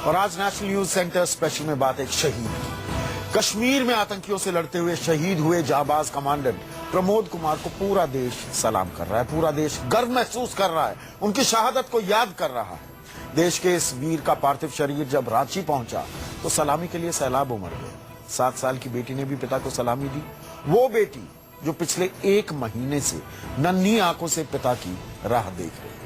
और आज national news centre special में बात एक शहीद कश्मीर में आतंकियों से लड़ते हुए शहीद हुए जाबाज कमांडेंट प्रमोद कुमार को पूरा देश सलाम कर रहा है। पूरा देश गर्व महसूस कर रहा है, उनकी शहादत को याद कर रहा है। देश के इस वीर का पार्थिव शरीर जब रांची पहुंचा तो सलामी के लिए सैलाब उमड़ गए। 7 साल की बेटी ने भी पिता को सलामी दी, वो बेटी जो पिछले 1 महीने से नन्ही आंखों से पिता की राह देख रही है।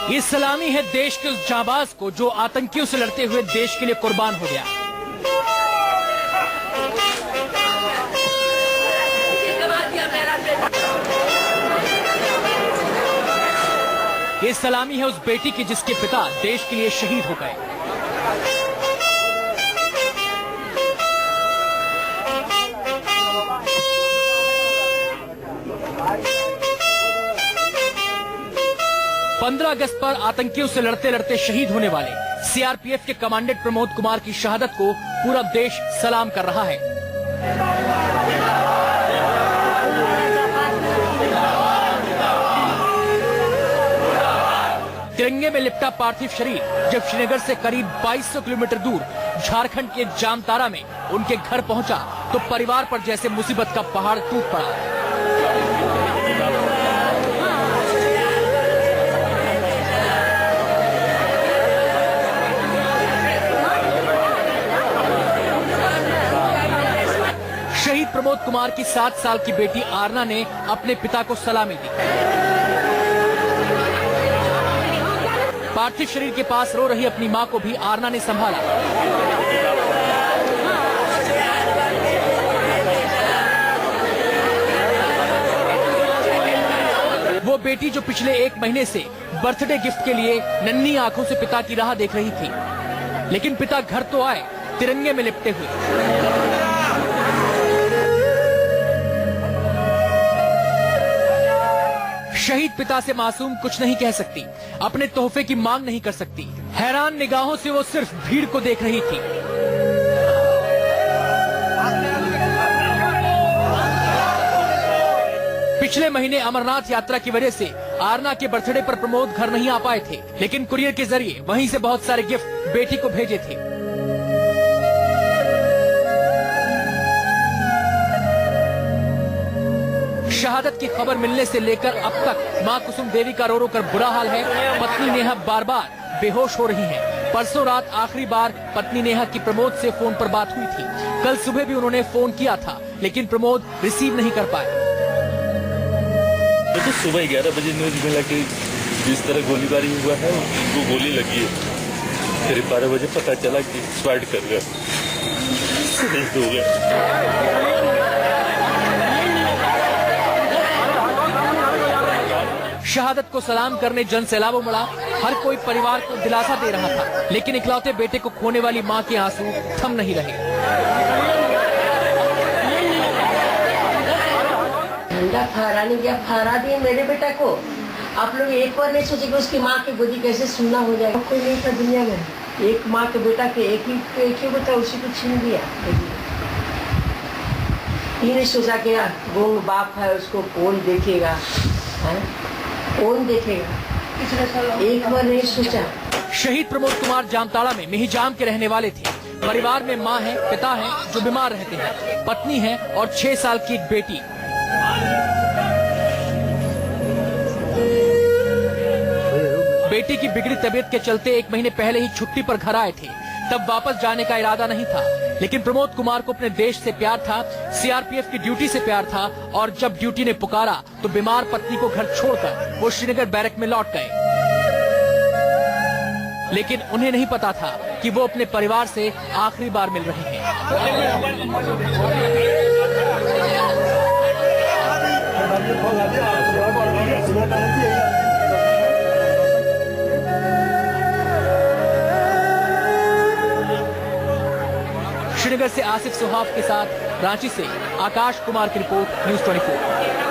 ये सलामी है देश के उस जाबाज को जो आतंकियों से लड़ते हुए देश के लिए कुर्बान हो गया। ये सलामी है उस बेटी की जिसके पिता देश के लिए शहीद हो गए। पंद्रह अगस्त पर आतंकियों से लड़ते लड़ते शहीद होने वाले सीआरपीएफ के कमांडेंट प्रमोद कुमार की शहादत को पूरा देश सलाम कर रहा है। तिरंगे में लिपटा पार्थिव शरीर जब श्रीनगर से करीब 2200 किलोमीटर दूर झारखंड के जामताड़ा में उनके घर पहुंचा तो परिवार पर जैसे मुसीबत का पहाड़ टूट पड़ा। शहीद प्रमोद कुमार की 7 साल की बेटी आरना ने अपने पिता को सलामी दी। पार्थिव शरीर के पास रो रही अपनी मां को भी आरना ने संभाला। वो बेटी जो पिछले 1 महीने से बर्थडे गिफ्ट के लिए नन्ही आंखों से पिता की राह देख रही थी, लेकिन पिता घर तो आए तिरंगे में लिपटे हुए। शहीद पिता से मासूम कुछ नहीं कह सकती, अपने तोहफे की मांग नहीं कर सकती। हैरान निगाहों से वो सिर्फ भीड़ को देख रही थी। पिछले महीने अमरनाथ यात्रा की वजह से आरना के बर्थडे पर प्रमोद घर नहीं आ पाए थे, लेकिन कुरियर के जरिए वहीं से बहुत सारे गिफ्ट बेटी को भेजे थे। शहादत की खबर मिलने से लेकर अब तक मां कुसुम देवी का रो रो कर बुरा हाल है। पत्नी नेहा बार बार बेहोश हो रही हैं। परसों रात आखिरी बार पत्नी नेहा की प्रमोद से फोन पर बात हुई थी। कल सुबह भी उन्होंने फोन किया था, लेकिन प्रमोद रिसीव नहीं कर पाए। तो सुबह 11 बजे न्यूज मिला कि जिस तरह गोलीबारी हुआ है उनको गोली लगी है। फिर 12 बजे पता चला कि सुसाइड कर गए, शहीद हो गए। शहादत को सलाम करने जन सैलाब उमड़ा। हर कोई परिवार को दिलासा दे रहा था, लेकिन इकलौते बेटे को खोने वाली मां के आंसू थम नहीं रहे। झंडा फहराने गया, फहरा दिए मेरे बेटा को। आप लोग एक बार नहीं सोचे कि उसकी माँ की गोदी कैसे सुनना हो जाएगा। कोई नहीं था दुनिया में, एक माँ के बेटा के एक ही बेटा उसी को छीन दिया। ये नहीं सोचा कि गूंग बाप है, उसको कौन देखेगा, कौन देखेगा, एक बार नहीं सोचा। शहीद प्रमोद कुमार जामताड़ा में मिहिजाम के रहने वाले थे। परिवार में मां है, पिता है जो बीमार रहते हैं, पत्नी है और 6 साल की एक बेटी। बेटी की बिगड़ी तबीयत के चलते 1 महीने पहले ही छुट्टी पर घर आए थे। तब वापस जाने का इरादा नहीं था, लेकिन प्रमोद कुमार को अपने देश से प्यार था, सीआरपीएफ की ड्यूटी से प्यार था, और जब ड्यूटी ने पुकारा तो बीमार पत्नी को घर छोड़कर वो श्रीनगर बैरक में लौट गए। लेकिन उन्हें नहीं पता था कि वो अपने परिवार से आखिरी बार मिल रहे हैं। श्रीनगर से आसिफ सुहाफ के साथ रांची से आकाश कुमार की रिपोर्ट, न्यूज़ 24।